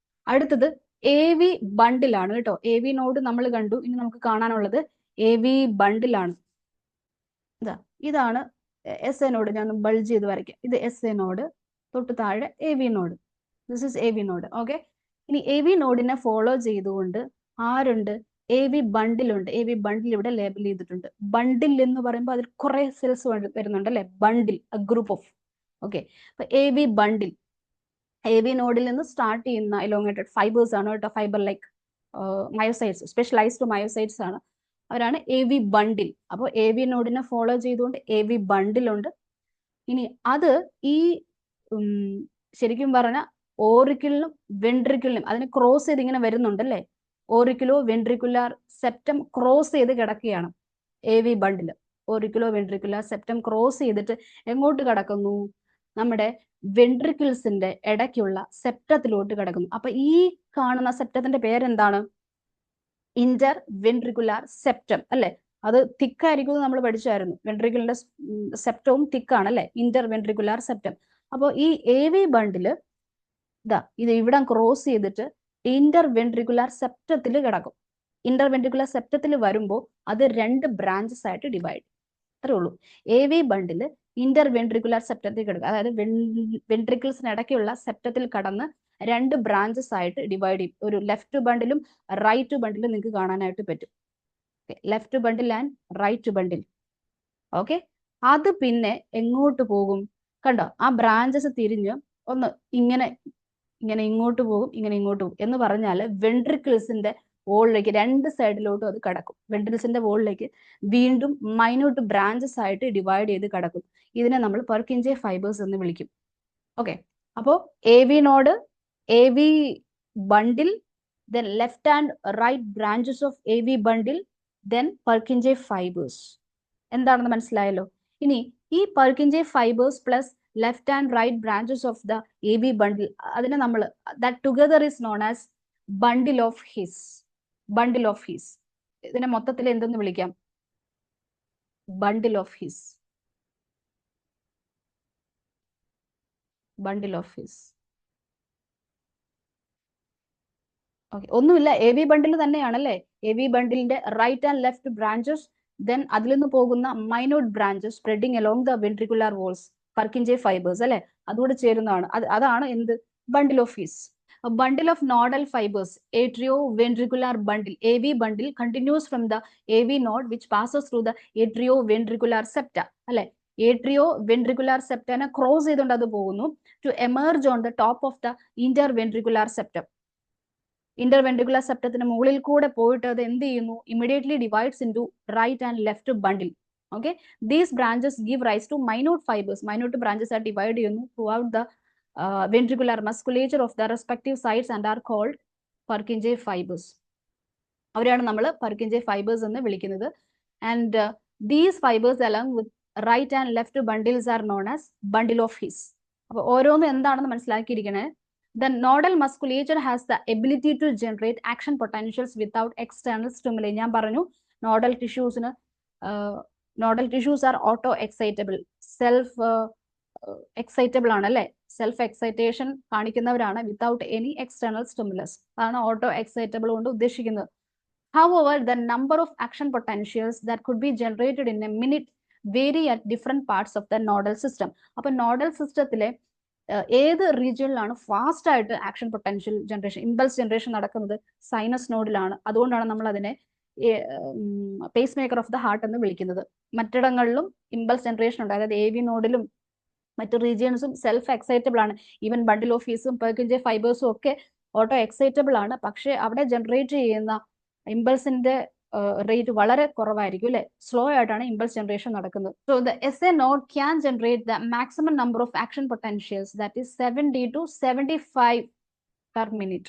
അടുത്തത് AV ബണ്ടിലാണ് കേട്ടോ. AV നോഡ് നമ്മൾ കണ്ടു. ഇനി നമുക്ക് കാണാനുള്ളത് AV ബണ്ടിലാണ്. ഇതാണ് SA നോഡ്. ഞാൻ ബൾജ് ചെയ്ത് വരയ്ക്കാം. ഇത് SA നോഡ്, തൊട്ട് താഴെ AV node. This is AV node. Okay, ഇനി AV നോഡിനെ ഫോളോ ചെയ്തുകൊണ്ട് ആരുണ്ട്? AV ബണ്ടിലുണ്ട്. AV ബണ്ടിൽ ഇവിടെ ലേബൽ ചെയ്തിട്ടുണ്ട്. ബണ്ടിൽ എന്ന് പറയുമ്പോൾ അതിൽ കുറെ സെൽസ് വരുന്നുണ്ട് അല്ലെ? ബണ്ടിൽ, ഗ്രൂപ്പ് ഓഫ്. ഓക്കെ, അപ്പൊ AV ബണ്ടിൽ, AV നോഡിൽ നിന്ന് സ്റ്റാർട്ട് ചെയ്യുന്ന എലോങ്ങേറ്റഡ് ഫൈബേഴ്സ് ആണ് കേട്ടോ. Fibre like myocytes, specialised myocytes ആണ്. അവരാണ് AV ബണ്ടിൽ. അപ്പോൾ AV നോഡിനെ ഫോളോ ചെയ്തുകൊണ്ട് AV ബണ്ടിലുണ്ട്. ഇനി അത് ഈ ശരിക്കും പറഞ്ഞ ഓറിക്കിളിനും വെൻട്രിക്കിളിനും അതിനെ ക്രോസ് ചെയ്ത് ഇങ്ങനെ വരുന്നുണ്ട് അല്ലേ? ഓറിക്കുലോ വെൻട്രിക്കുലാർ സെപ്റ്റം ക്രോസ് ചെയ്ത് കിടക്കുകയാണ് AV ബണ്ടിൽ. ഓറിക്കുലോ വെൻട്രിക്കുലാർ സെപ്റ്റം ക്രോസ് ചെയ്തിട്ട് എങ്ങോട്ട് കിടക്കുന്നു? നമ്മുടെ വെൻട്രിക്കിൾസിന്റെ ഇടയ്ക്കുള്ള സെപ്റ്റത്തിലോട്ട് കിടക്കുന്നു. അപ്പൊ ഈ കാണുന്ന സെപ്റ്റത്തിന്റെ പേരെന്താണ്? ഇന്റർ വെൻട്രിക്കുലാർ സെപ്റ്റം അല്ലെ? അത് തിക്കായിരിക്കും നമ്മൾ പഠിച്ചായിരുന്നു. വെൻട്രിക്കിളിന്റെ സെപ്റ്റവും തിക്കാണ് അല്ലെ? Inter ventricular septum. അപ്പോൾ ഈ AV ബണ്ടില് ഇത് ഇവിടെ ക്രോസ് ചെയ്തിട്ട് ഇന്റർ വെൻട്രിക്കുലാർ സെപ്റ്റത്തിൽ കിടക്കും. ഇന്റർ വെൻട്രിക്കുലാർ സെപ്റ്റത്തിൽ വരുമ്പോൾ അത് 2 ബ്രാഞ്ചസ് ആയിട്ട് ഡിവൈഡ്. അത്രേ ഉള്ളൂ. AV ബണ്ടില് ഇന്റർ വെൻട്രിക്കുലാർ സെപ്റ്റത്തിൽ കിടക്കുക, അതായത് വെൻട്രിക്കിൾസിന് ഇടയ്ക്കുള്ള സെപ്റ്റത്തിൽ കടന്ന് 2 ബ്രാഞ്ചസ് ആയിട്ട് ഡിവൈഡ് ചെയ്യും. ഒരു ലെഫ്റ്റ് ബണ്ടിലും റൈറ്റ് ബണ്ടിലും നിങ്ങൾക്ക് കാണാനായിട്ട് പറ്റും. Left bundle and right bundle. Okay, അത് പിന്നെ എങ്ങോട്ട് പോകും? കണ്ടോ, ആ ബ്രാഞ്ചസ് തിരിഞ്ഞ് ഒന്ന് ഇങ്ങനെ ഇങ്ങനെ ഇങ്ങോട്ട് പോകും, ഇങ്ങനെ ഇങ്ങോട്ട് പോകും. എന്ന് പറഞ്ഞാൽ വെൻട്രിക്കിൾസിന്റെ വോളിലേക്ക് 2 സൈഡിലോട്ടും അത് കിടക്കും. വെൻട്രിക്കിൾസിന്റെ വോളിലേക്ക് വീണ്ടും മൈന്യൂട്ട് ബ്രാഞ്ചസ് ആയിട്ട് ഡിവൈഡ് ചെയ്ത് കിടക്കും. ഇതിനെ നമ്മൾ പെർകിഞ്ചെ ഫൈബേഴ്സ് എന്ന് വിളിക്കും. ഓക്കെ, അപ്പോൾ AV node, AV bundle, then left and right branches of AV bundle, then Purkinje fibers. എന്താണെന്ന് മനസ്സിലായല്ലോ? ഇനി ഈ Purkinje fibers plus left and right branches of the AV bundle, അതിനെ നമ്മൾ that together is known as bundle of His. Bundle of His. ഇതിനെ മൊത്തത്തിൽ എന്തെന്ന് വിളിക്കാം? Bundle of His. Bundle of His. Okay, ഒന്നുമില്ല, AV ബണ്ടിൽ തന്നെയാണല്ലേ? AV ബണ്ടിലിന്റെ right and left branches, then അതിൽ നിന്ന് പോകുന്ന minute branches spreading along the ventricular walls, Purkinje fibres അല്ലെ? അതുകൂടെ ചേരുന്നതാണ്. അതാണ് എന്ത്? Bundle of His. Bundle of nodal fibres, atrio ventricular bundle, AV bundle continues from the AV node which passes through the atrio ventricular septa അല്ലെ? Atrio ventricular സെപ്റ്റനെ cross ചെയ്തുകൊണ്ട് അത് പോകുന്നു to emerge on the top of the inter ventricular septum. Inter ventricular സെപ്റ്റത്തിന് മുകളിൽ കൂടെ പോയിട്ട് അത് എന്ത് ചെയ്യുന്നു? Immediately divides into right and left bundle. Okay, these branches give rise to minute fibres. Minute branches ആയിട്ട് ഡിവൈഡ് ചെയ്യുന്നു throughout the ventricular musculature of the respective sides and are called Purkinje fibres. അവരെയാണ് നമ്മൾ Purkinje fibres എന്ന് വിളിക്കുന്നത്. And these fibres along with right and left bundles are known as bundle of His. അപ്പൊ ഓരോന്നും എന്താണെന്ന് മനസ്സിലാക്കിയിരിക്കണേ. The nodal musculature has the ability to generate action potentials without external stimuli. ഞാൻ പറഞ്ഞു nodal ടിഷ്യൂസിന് nodal tissues are auto excitable, self excitable ആണ് അല്ലെ? Self excitation കാണിക്കുന്നവരാണ് without any external stimulus. അതാണ് ഓട്ടോ എക്സൈറ്റബിൾ കൊണ്ട് ഉദ്ദേശിക്കുന്നത്. However, the number of action potentials that could be generated in a minute vary at different parts of the nodal system. അപ്പൊ nodal സിസ്റ്റത്തിലെ ഏത് റീജിയനിലാണ് fast ആയിട്ട് action potential generation, impulse generation നടക്കുന്നത്? Sinus നോഡിലാണ്. അതുകൊണ്ടാണ് നമ്മൾ അതിനെ pace maker of the heart എന്ന് വിളിക്കുന്നത്. മറ്റിടങ്ങളിലും ഇമ്പൾസ് ജനറേഷൻ ഉണ്ട്, അതായത് AV നോഡിലും മറ്റു റീജിയൻസും സെൽഫ് എക്സൈറ്റബിൾ ആണ്. ഈവൻ ബണ്ടിൽ ഓഫ് ഹീസും പെർകിഞ്ചെ ഫൈബേഴ്സും ഒക്കെ ഓട്ടോ എക്സൈറ്റബിൾ ആണ്. പക്ഷെ അവിടെ ജനറേറ്റ് ചെയ്യുന്ന ഇമ്പൾസിന്റെ റേറ്റ് വളരെ കുറവായിരിക്കും അല്ലെ? സ്ലോ ആയിട്ടാണ് ഇമ്പൾസ് ജനറേഷൻ നടക്കുന്നത്. So the SA node can generate the maximum number of action potentials, that is 70 to 75 per minute.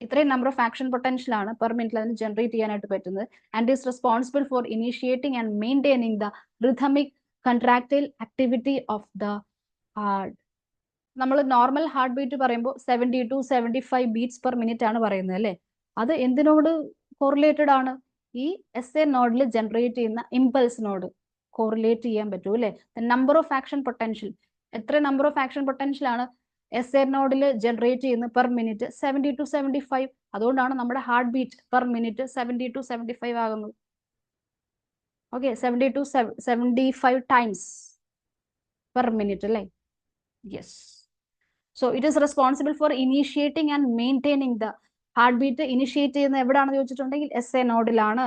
ഇത്രയും നമ്പർ ഓഫ് ആക്ഷൻ പൊട്ടൻഷ്യൽ ആണ് പെർ മിനിറ്റിൽ അതിന് ജനറേറ്റ് ചെയ്യാനായിട്ട് പറ്റുന്നത്. And is responsible for initiating and maintaining the rhythmic contractile activity of the heart. നമ്മൾ normal heart beat പറയുമ്പോൾ 70 to 75 beats per minute ആണ് പറയുന്നത് അല്ലേ? അത് എന്തിനോട് കോറിലേറ്റഡ് ആണ്? ഈ എസ് എ നോഡിൽ ജനറേറ്റ് ചെയ്യുന്ന ഇമ്പൾസിനോട് കോറിലേറ്റ് ചെയ്യാൻ പറ്റൂ അല്ലേ? നമ്പർ ഓഫ് ആക്ഷൻ പൊട്ടൻഷ്യൽ, എത്ര നമ്പർ ഓഫ് ആക്ഷൻ പൊട്ടൻഷ്യൽ ആണ് എസ് എ നോഡിൽ ജനറേറ്റ് ചെയ്യുന്നത് പെർ മിനിറ്റ്? 70 to 75. അതുകൊണ്ടാണ് നമ്മുടെ heart beat per minute 70 to 75 ആകുന്നത്. Okay, 70 to 75 times per minute അല്ലേ? Yes. So it is responsible for initiating and maintaining the heartbeat. Initiate ചെയ്യുന്ന എവിടെയാണെന്ന് ചോദിച്ചിട്ടുണ്ടെങ്കിൽ എസ് എ നോഡിലാണ്.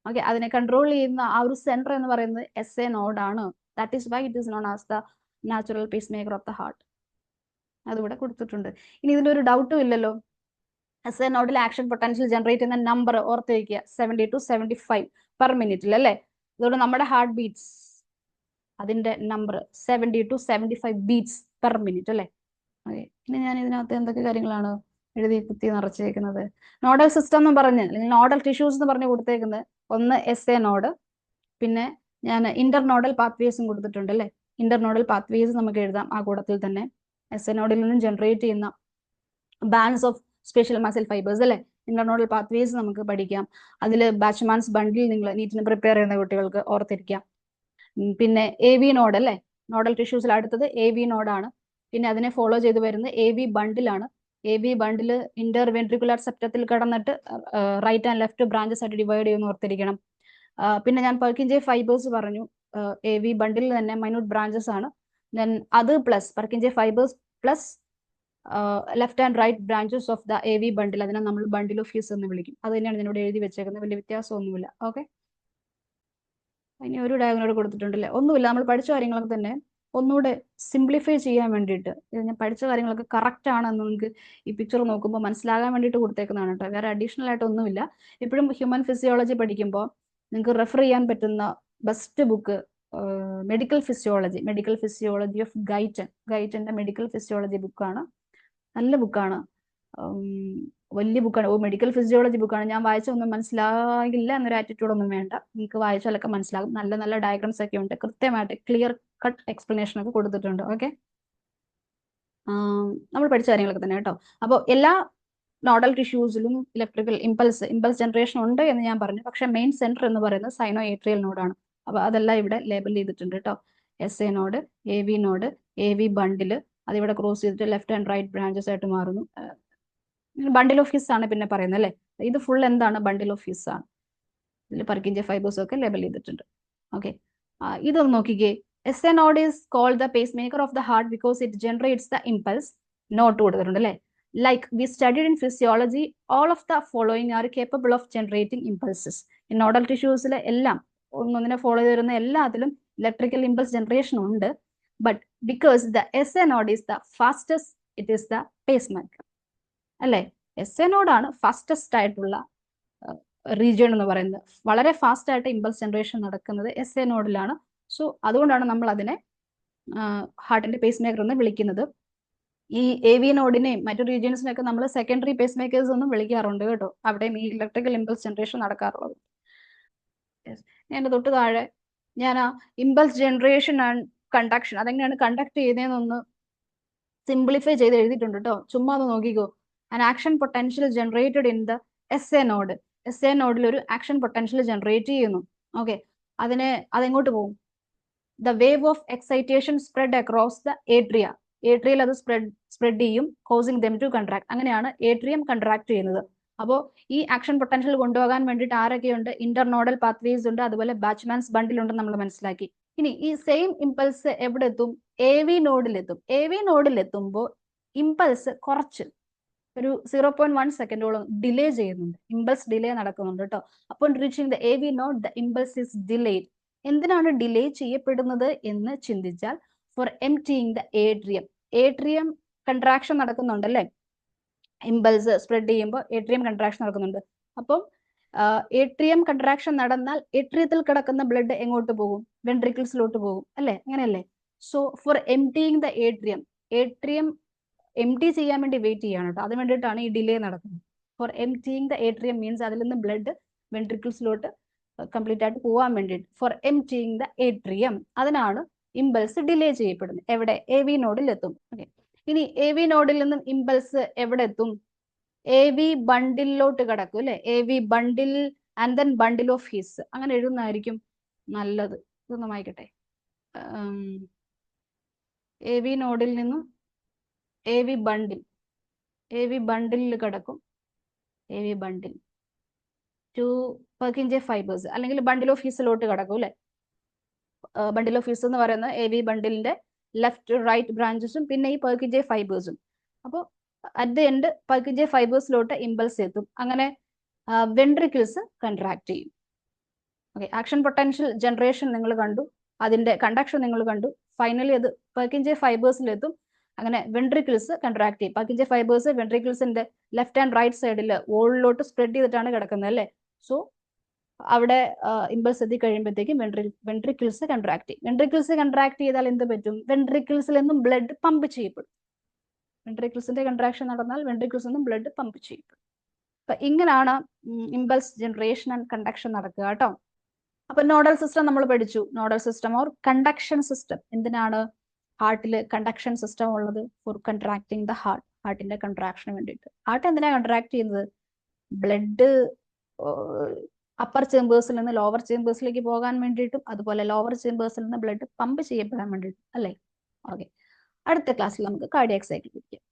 ഓക്കെ, അതിനെ കൺട്രോൾ ചെയ്യുന്ന ആ ഒരു സെന്റർ എന്ന് പറയുന്നത് എസ് എ നോഡാണ്. That is Y it is known as the natural pacemaker of the heart. അതിവിടെ കൊടുത്തിട്ടുണ്ട്. ഇനി ഇതിലൊരു ഡൗട്ടും ഇല്ലല്ലോ. എസ് എ നോഡിൽ ആക്ഷൻ പൊട്ടൻഷ്യൽ ജനറേറ്റ് ചെയ്യുന്ന നമ്പർ ഓർത്ത് വയ്ക്കുക, 70 to 75 പെർ മിനിറ്റിൽ അല്ലേ? അതുകൊണ്ട് നമ്മുടെ ഹാർട്ട് ബീറ്റ്സ് അതിന്റെ number 70 to 75 beats per minute അല്ലേ? ഓക്കെ, ഇനി ഞാൻ ഇതിനകത്ത് എന്തൊക്കെ കാര്യങ്ങളാണ് എഴുതി കുത്തി നിറച്ചേക്കുന്നത്? നോഡൽ സിസ്റ്റം എന്ന് പറഞ്ഞ് അല്ലെങ്കിൽ നോഡൽ ടിഷ്യൂസ് എന്ന് പറഞ്ഞ് കൊടുത്തേക്കുന്നത് ഒന്ന് എസ് എ നോഡ്, പിന്നെ ഞാൻ ഇന്റർനോഡൽ പാത്വേസും കൊടുത്തിട്ടുണ്ട് അല്ലേ? ഇന്റർനോഡൽ പാത്വേസ് നമുക്ക് എഴുതാം ആ കൂടത്തിൽ തന്നെ. എസ് എ നോഡിൽ നിന്നും ജനറേറ്റ് ചെയ്യുന്ന bands of special muscle fibres അല്ലേ? ഇന്റർനോഡൽ പാത്വേസ് നമുക്ക് പഠിക്കാം. അതിൽ ബാച്ച്മാൻസ് ബണ്ടിൽ നിങ്ങൾ നീറ്റിന് പ്രിപ്പയർ ചെയ്യുന്ന കുട്ടികൾക്ക് ഓർത്തിരിക്കാം. പിന്നെ എ വി നോഡ് അല്ലേ? നോഡൽ ടിഷ്യൂസിൽ അടുത്തത് എ വി നോഡാണ്. പിന്നെ അതിനെ ഫോളോ ചെയ്ത് വരുന്നത് എ വി ബണ്ടിലാണ്. A V bundle inter ventricular സെപ്റ്റത്തിൽ കടന്നിട്ട് റൈറ്റ് ആൻഡ് ലെഫ്റ്റ് ബ്രാഞ്ചസ് ആയിട്ട് ഡിവൈഡ് ചെയ്യുമെന്ന് ഓർത്തിരിക്കണം. പിന്നെ ഞാൻ പെർക്കിൻജെ ഫൈബേഴ്സ് പറഞ്ഞു. എ വി ബണ്ടിൽ തന്നെ മൈന്യൂട്ട് ബ്രാഞ്ചസ് ആണ്. ദെൻ അത് plus Purkinje fibres plus left and right branches of the A V bundle, അതിനെ നമ്മൾ ബണ്ടിൽ ഓഫ് ഹ്യൂസ് എന്ന് വിളിക്കും. അത് തന്നെയാണ് ഇതിനോട് എഴുതി വെച്ചേക്കുന്നത്, വലിയ വ്യത്യാസമൊന്നുമില്ല. ഓക്കെ, ഇനി ഒരു ഡയഗ്നോട് കൊടുത്തിട്ടുണ്ടല്ലേ? ഒന്നുമില്ല, നമ്മൾ പഠിച്ച കാര്യങ്ങളൊക്കെ തന്നെ ഒന്നുകൂടെ സിംപ്ലിഫൈ ചെയ്യാൻ വേണ്ടിയിട്ട്, ഞാൻ പഠിച്ച കാര്യങ്ങളൊക്കെ കറക്റ്റ് ആണെന്ന് നിങ്ങൾക്ക് ഈ പിക്ചർ നോക്കുമ്പോൾ മനസ്സിലാകാൻ വേണ്ടിയിട്ട് കൊടുത്തേക്കുന്നതാണ് കേട്ടോ. വേറെ അഡീഷണൽ ആയിട്ട് ഒന്നുമില്ല. ഇപ്പോഴും ഹ്യൂമൻ ഫിസിയോളജി പഠിക്കുമ്പോൾ നിങ്ങൾക്ക് റെഫർ ചെയ്യാൻ പറ്റുന്ന best book medical physiology of ഗൈറ്റന്റെ മെഡിക്കൽ ഫിസിയോളജി ബുക്കാണ്. നല്ല ബുക്കാണ്, വലിയ ബുക്കാണ്. മെഡിക്കൽ ഫിസിയോളജി ബുക്കാണ്. ഞാൻ വായിച്ചൊന്നും മനസ്സിലാകില്ല എന്നൊരു ആറ്റിറ്റ്യൂഡൊന്നും വേണ്ട, നിങ്ങൾക്ക് വായിച്ചാലൊക്കെ മനസ്സിലാകും. നല്ല നല്ല ഡയഗ്രാംസ് ഒക്കെ ഉണ്ട്, കൃത്യമായിട്ട് ക്ലിയർ കട്ട് എക്സ്പ്ലനേഷൻ ഒക്കെ കൊടുത്തിട്ടുണ്ട്. ഓക്കെ, നമ്മൾ പഠിച്ച കാര്യങ്ങളൊക്കെ തന്നെ കേട്ടോ. അപ്പോൾ എല്ലാ നോഡൽ ടിഷ്യൂസിലും ഇലക്ട്രിക്കൽ ഇമ്പൾസ് ജനറേഷൻ ഉണ്ട് എന്ന് ഞാൻ പറഞ്ഞു. പക്ഷെ മെയിൻ സെന്റർ എന്ന് പറയുന്നത് സൈനോ ഏട്രിയൽ നോഡാണ്. അപ്പൊ അതെല്ലാം ഇവിടെ ലേബൽ ചെയ്തിട്ടുണ്ട് കേട്ടോ. S A node, A V bundle, അതിവിടെ ക്രോസ് ചെയ്തിട്ട് ലെഫ്റ്റ് ആൻഡ് റൈറ്റ് ബ്രാഞ്ചസ് ആയിട്ട് മാറുന്നു. ബണ്ടിൽ ഓഫ് ഹിസ് ആണ് പിന്നെ പറയുന്നത് അല്ലേ? ഇത് ഫുൾ എന്താണ്? ബണ്ടിൽ ഓഫ് ഹിസ് ആണ്. ഇതിൽ പെർക്കിൻജെ ഫൈബേഴ്സ് ഒക്കെ ലേബൽ ചെയ്തിട്ടുണ്ട്. ഓക്കെ, ഇതൊന്ന് നോക്കിക്കേ. S A node is called the pacemaker of the heart because it generates the impulse. Note കൊടുത്തിട്ടുണ്ട് അല്ലേ? Like we studied in physiology, all of the following are capable of generating impulses. ഈ nodal ടിഷ്യൂസിലെ എല്ലാം ഒന്നിനെ follow ചെയ്ത് വരുന്ന എല്ലാത്തിലും electrical impulse generation ഉണ്ട്. But because the S A node is the fastest, it is the pace maker അല്ലേ? S A നോഡാണ് ഫാസ്റ്റസ്റ്റ് ആയിട്ടുള്ള റീജിയൺ എന്ന് പറയുന്നത്. വളരെ ഫാസ്റ്റ് ആയിട്ട് ഇമ്പൾസ് ജനറേഷൻ നടക്കുന്നത് എസ് എ നോഡിലാണ്. സോ അതുകൊണ്ടാണ് നമ്മൾ അതിനെ ഹാർട്ടിന്റെ പേസ് മേക്കർ എന്ന് വിളിക്കുന്നത്. ഈ എ വി നോഡിനെയും മറ്റു റീജിയൻസിനൊക്കെ നമ്മൾ സെക്കൻഡറി പേസ് മേക്കേഴ്സ് എന്നും വിളിക്കാറുണ്ട് കേട്ടോ. അവിടെയും ഈ ഇലക്ട്രിക്കൽ ഇമ്പൾസ് ജനറേഷൻ നടക്കാറുള്ളത്. എന്റെ തൊട്ട് താഴെ ഞാൻ ആ ഇമ്പൾസ് ജനറേഷൻ ആൻഡ് കണ്ടക്ഷൻ അതെങ്ങനെയാണ് കണ്ടക്ട് ചെയ്യുന്നതെന്നൊന്ന് സിംപ്ലിഫൈ ചെയ്ത് എഴുതിയിട്ടുണ്ട് കേട്ടോ. ചുമ്മാ ഒന്ന് നോക്കിക്കോ. An action potential generated in the S A node. S A നോഡിൽ ഒരു ആക്ഷൻ പൊട്ടൻഷ്യൽ ജനറേറ്റ് ചെയ്യുന്നു. ഓക്കെ, അതെങ്ങോട്ട് പോകും? The wave of excitation spread across the atria. ഏട്രിയയിൽ അത് സ്പ്രെഡ് ചെയ്യും, കോസിങ് ദം ടു കൺട്രാക്ട്. അങ്ങനെയാണ് ഏട്രിയം കൺട്രാക്ട് ചെയ്യുന്നത്. അപ്പോൾ ഈ ആക്ഷൻ പൊട്ടൻഷ്യൽ കൊണ്ടുപോകാൻ വേണ്ടിയിട്ട് ആരൊക്കെയുണ്ട്? ഇന്റർനോഡൽ പാത്വേസ് ഉണ്ട്, അതുപോലെ ബാച്ച്മാൻസ് ബണ്ടിൽ ഉണ്ടെന്ന് നമ്മൾ മനസ്സിലാക്കി. ഇനി ഈ സെയിം ഇമ്പൾസ് എവിടെ എത്തും? എ വി നോഡിലെത്തും. എ വി നോഡിലെത്തുമ്പോൾ ഇമ്പൾസ് കുറച്ച് ഒരു 0.1 സെക്കൻഡോളം ഡിലേ ചെയ്യുന്നുണ്ട്. ഇമ്പൾസ് ഡിലേ നടക്കുന്നുണ്ട് കേട്ടോ. അപ്പോൾ reaching the A V node the impulse is delayed. എന്തിനാണ് ഡിലേ ചെയ്യപ്പെടുന്നത് എന്ന് ചിന്തിച്ചാൽ, for emptying the atrium. Atrium contraction നടക്കുന്നുണ്ടല്ലേ? ഇമ്പൾസ് സ്പ്രെഡ് ചെയ്യുമ്പോൾ ഏട്രിയം കൺട്രാക്ഷൻ നടക്കുന്നുണ്ട്. അപ്പം ഏട്രിയം കൺട്രാക്ഷൻ നടന്നാൽ ഏട്രിയത്തിൽ കിടക്കുന്ന ബ്ലഡ് എങ്ങോട്ട് പോകും? വെൻട്രിക്കിൾസിലോട്ട് പോകും അല്ലേ? അങ്ങനെയല്ലേ? So for emptying the atrium, atrium empty ചെയ്യാൻ വേണ്ടി വെയിറ്റ് ചെയ്യാണ് കേട്ടോ. അതിന് വേണ്ടിയിട്ടാണ് ഈ ഡിലേ നടക്കുന്നത്. Four emptying the atrium means അതിൽ നിന്ന് ബ്ലഡ് വെൻട്രിക്കിൾസിലോട്ട് കംപ്ലീറ്റ് ആയിട്ട് പോകാൻ വേണ്ടിയിട്ട് ഫോർ എംറ്റിങ് ദ ഏട്രിയം, അതിനാണ് ഇമ്പൾസ് ഡിലേ ചെയ്യപ്പെടുന്നത്. എവിടെ? എ വി നോഡിൽ എത്തും. ഓക്കെ, ഇനി എ വി നോഡിൽ നിന്നും ഇമ്പൾസ് എവിടെ എത്തും? എ വി ബണ്ടിലോട്ട് കിടക്കും അല്ലെ? A V bundle and then bundle of His, അങ്ങനെ എഴുതുന്നതായിരിക്കും നല്ലത്. ഇതൊന്ന് വായിക്കട്ടെ. എ വി നോഡിൽ നിന്നും എ വി ബണ്ടിൽ കിടക്കും. A V bundle to Purkinje fibres, അല്ലെങ്കിൽ ബണ്ടിൽ ഓഫ് ഹിസിലോട്ട് കിടക്കും അല്ലെ? ബണ്ടിൽ ഓഫ് ഹിസ് എന്ന് പറയുന്നത് എ വി ബണ്ടിലിന്റെ ലെഫ്റ്റ് റൈറ്റ് ബ്രാഞ്ചസും പിന്നെ ഈ പെർക്കിൻജെ ഫൈബേഴ്സും. അപ്പോൾ അറ്റ് ദ എൻഡ് പെർക്കിൻജെ ഫൈബേഴ്സിലോട്ട് ഇമ്പൾസ് എത്തും. അങ്ങനെ വെൻട്രിക്കിൾസ് കൺട്രാക്ട് ചെയ്യും. ഓക്കെ, ആക്ഷൻ പൊട്ടൻഷ്യൽ ജനറേഷൻ നിങ്ങൾ കണ്ടു, അതിന്റെ കണ്ടക്ഷൻ നിങ്ങൾ കണ്ടു. ഫൈനലി അത് പെർക്കിൻജെ ഫൈബേഴ്സിലെത്തും. അങ്ങനെ വെൻട്രിക്കിൾസ് കൺട്രാക്ട് ചെയ്യും. പെർക്കിൻജെ ഫൈബേഴ്സ് വെൻട്രിക്കിൾസിന്റെ ലെഫ്റ്റ് ആൻഡ് റൈറ്റ് സൈഡിൽ വോളിലോട്ട് സ്പ്രെഡ് ചെയ്തിട്ടാണ് കിടക്കുന്നത് അല്ലേ? സോ അവിടെ ഇമ്പൾസ് എത്തി കഴിയുമ്പോഴത്തേക്കും വെൻട്രിക്കിൾസ് കൺട്രാക്ട് ചെയ്യും. വെൻട്രിക്കിൾസ് കൺട്രാക്ട് ചെയ്താൽ എന്ത് പറ്റും? വെൻട്രിക്കിൾസിൽ നിന്നും ബ്ലഡ് പമ്പ് ചെയ്യപ്പെടും. വെൻട്രിക്കിൾസിന്റെ കൺട്രാക്ഷൻ നടന്നാൽ വെൻട്രിക്കിൾസിൽ നിന്നും ബ്ലഡ് പമ്പ് ചെയ്യപ്പെടും. അപ്പൊ ഇങ്ങനെയാണ് ഇമ്പൾസ് ജനറേഷൻ ആൻഡ് കണ്ടക്ഷൻ നടക്കുക കേട്ടോ. അപ്പൊ നോഡൽ സിസ്റ്റം നമ്മൾ പഠിച്ചു. Nodal system or conduction system. എന്തിനാണ് ഹാർട്ടിൽ കണ്ടക്ഷൻ സിസ്റ്റം ഉള്ളത്? ഫോർ കൺട്രാക്ടിങ് ദ ഹാർട്ട്, ഹാർട്ടിന്റെ കൺട്രാക്ഷന് വേണ്ടിയിട്ട്. ഹാർട്ട് എന്തിനാ കൺട്രാക്ട് ചെയ്യുന്നത്? ബ്ലഡ് അപ്പർ ചേമ്പേഴ്സിൽ നിന്ന് ലോവർ ചേമ്പേഴ്സിലേക്ക് പോകാൻ വേണ്ടിയിട്ടും അതുപോലെ ലോവർ ചേമ്പേഴ്സിൽ നിന്ന് ബ്ലഡ് പമ്പ് ചെയ്യപ്പെടാൻ വേണ്ടിയിട്ടും അല്ലേ? ഓക്കെ, അടുത്ത ക്ലാസ്സിൽ നമുക്ക് കാർഡിയാക് സൈക്കിൾ പഠിക്കാം.